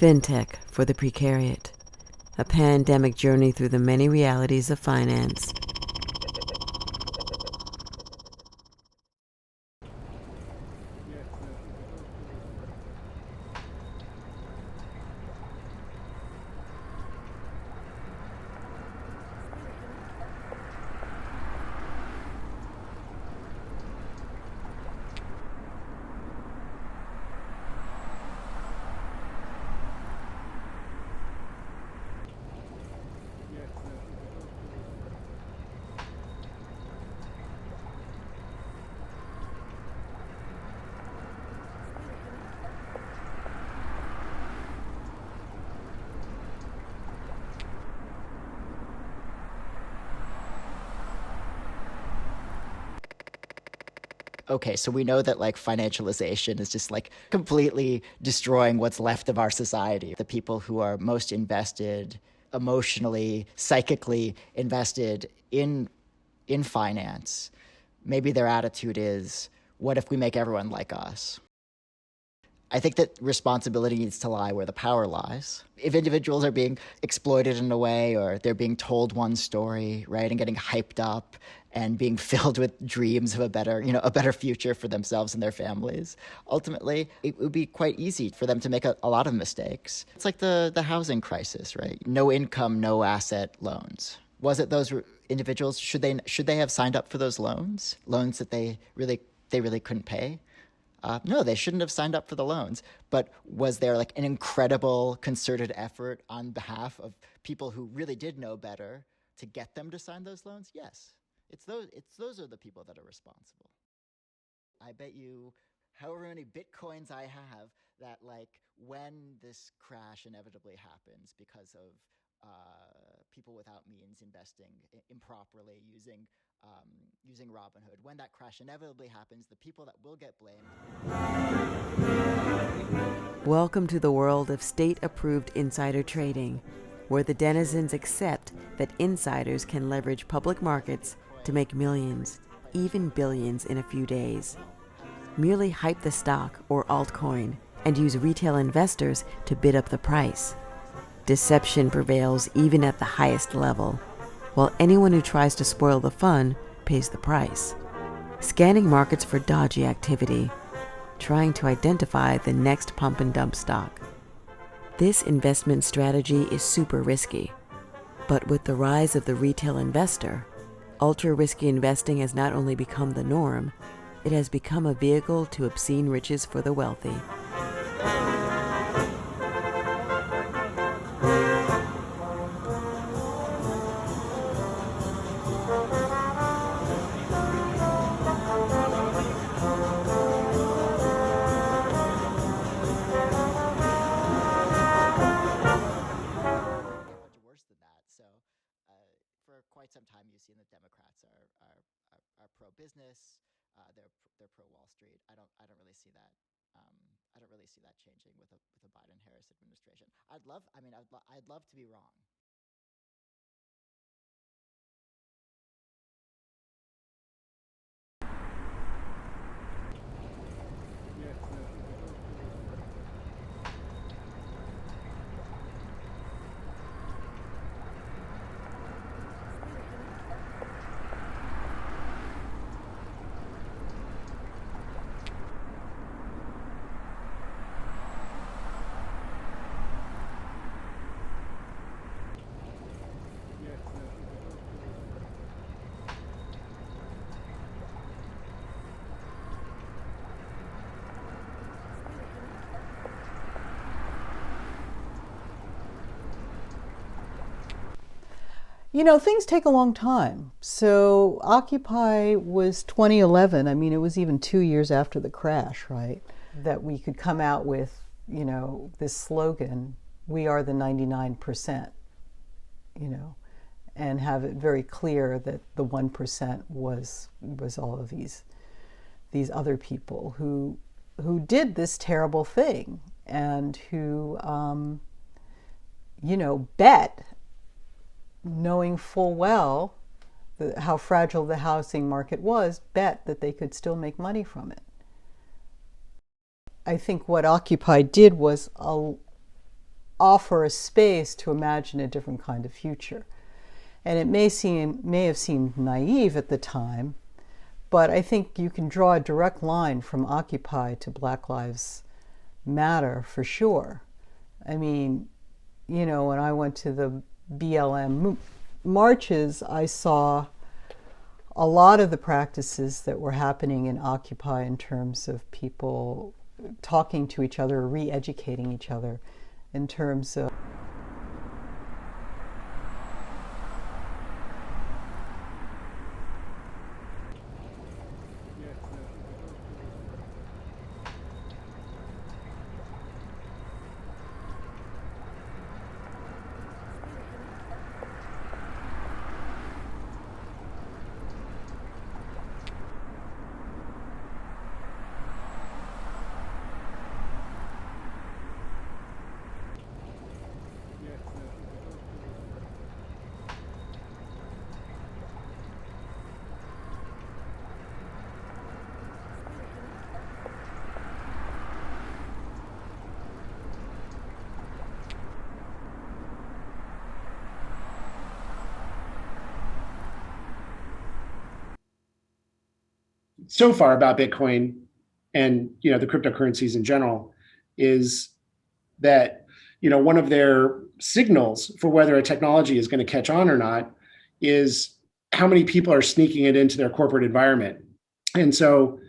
FinTech for the Precariat, a pandemic journey through the many realities of finance. Okay, so we know that like financialization is just like completely destroying what's left of our society. The people who are most invested emotionally, psychically invested in finance, maybe their attitude is, what if we make everyone like us? I think that responsibility needs to lie where the power lies. If individuals are being exploited in a way, or they're being told one story, right, and getting hyped up and being filled with dreams of a better future for themselves and their families, ultimately, it would be quite easy for them to make a lot of mistakes. It's like the housing crisis, right? No income, no asset loans. Was it those individuals? Should they have signed up for those loans that they really couldn't pay? No, they shouldn't have signed up for the loans. But was there like an incredible concerted effort on behalf of people who really did know better to get them to sign those loans? Yes. Those are the people that are responsible. I bet you however many Bitcoins I have that like when this crash inevitably happens because of people without means investing improperly using Robinhood, when that crash inevitably happens, the people that will get blamed. Welcome to the world of state-approved insider trading, where the denizens accept that insiders can leverage public markets to make millions, even billions in a few days. Merely hype the stock or altcoin and use retail investors to bid up the price. Deception prevails even at the highest level, while anyone who tries to spoil the fun pays the price. Scanning markets for dodgy activity, trying to identify the next pump and dump stock. This investment strategy is super risky, but with the rise of the retail investor, ultra-risky investing has not only become the norm, it has become a vehicle to obscene riches for the wealthy. For quite some time, you've seen the Democrats are pro-business, they're pro-Wall Street. I don't really see that. I don't really see that changing with a Biden-Harris administration. I'd love to be wrong. You know, things take a long time. So Occupy was 2011. I mean, it was even 2 years after the crash, right? That we could come out with, you know, this slogan, we are the 99%, you know, and have it very clear that the 1% was all of these other people who did this terrible thing and who, you know, bet, knowing full well how fragile the housing market was, bet that they could still make money from it. I think what Occupy did was offer a space to imagine a different kind of future. And it may have seemed naive at the time, but I think you can draw a direct line from Occupy to Black Lives Matter for sure. I mean, you know, when I went to the BLM marches, I saw a lot of the practices that were happening in Occupy in terms of people talking to each other, re-educating each other in terms of so far about Bitcoin and the cryptocurrencies in general is that one of their signals for whether a technology is going to catch on or not is how many people are sneaking it into their corporate environment. And so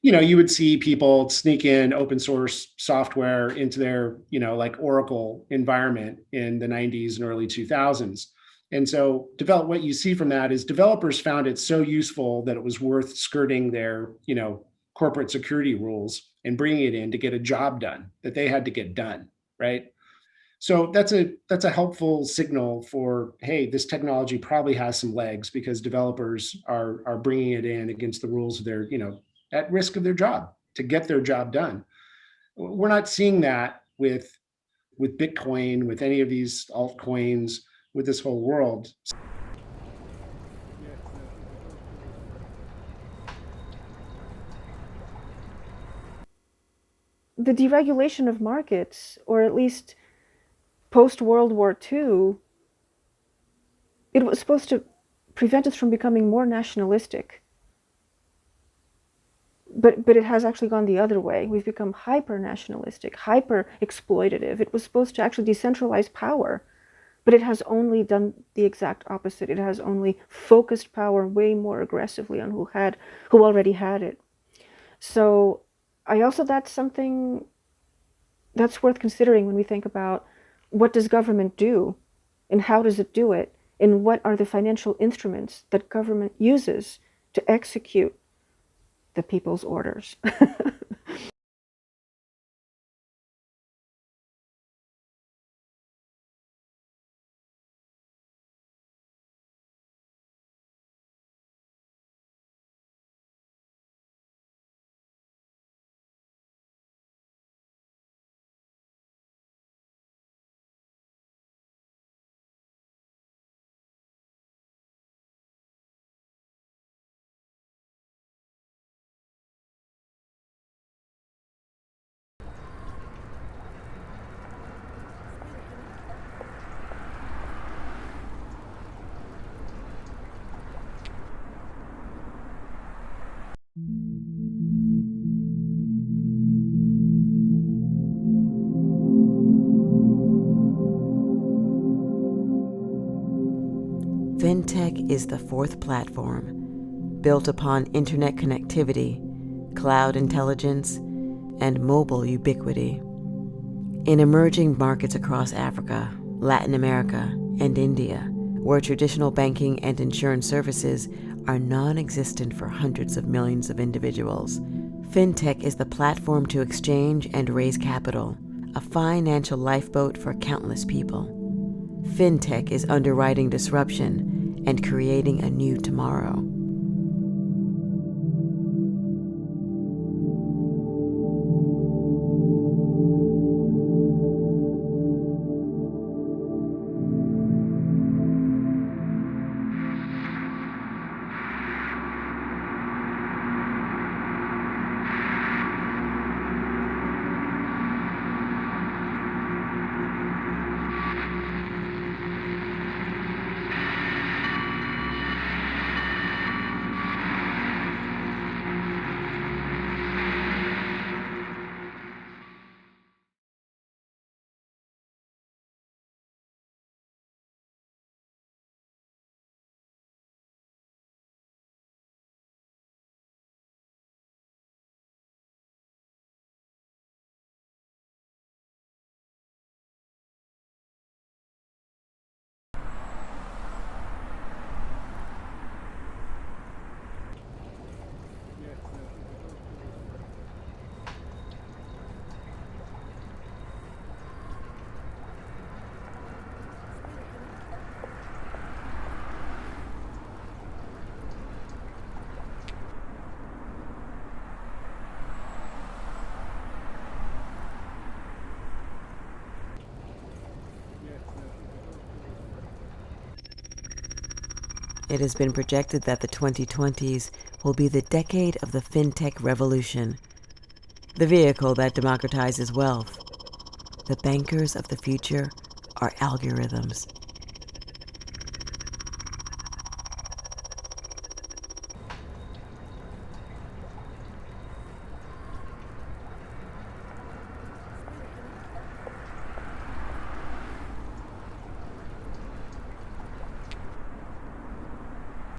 you would see people sneak in open source software into their like Oracle environment in the 90s and early 2000s. And so what you see from that is developers found it so useful that it was worth skirting their, corporate security rules and bringing it in to get a job done that they had to get done, right? So that's a helpful signal for, hey, this technology probably has some legs because developers are bringing it in against the rules of their, at risk of their job to get their job done. We're not seeing that with Bitcoin, with any of these altcoins, with this whole world. The deregulation of markets, or at least post-World War II, it was supposed to prevent us from becoming more nationalistic. But it has actually gone the other way. We've become hyper-nationalistic, hyper-exploitative. It was supposed to actually decentralize power. But it has only done the exact opposite. It has only focused power way more aggressively on who already had it. So that's something that's worth considering when we think about what does government do and how does it do it and what are the financial instruments that government uses to execute the people's orders. FinTech is the fourth platform, built upon internet connectivity, cloud intelligence, and mobile ubiquity. In emerging markets across Africa, Latin America, and India, where traditional banking and insurance services are non-existent for hundreds of millions of individuals, FinTech is the platform to exchange and raise capital, a financial lifeboat for countless people. FinTech is underwriting disruption and creating a new tomorrow. It has been projected that the 2020s will be the decade of the FinTech revolution, the vehicle that democratizes wealth. The bankers of the future are algorithms.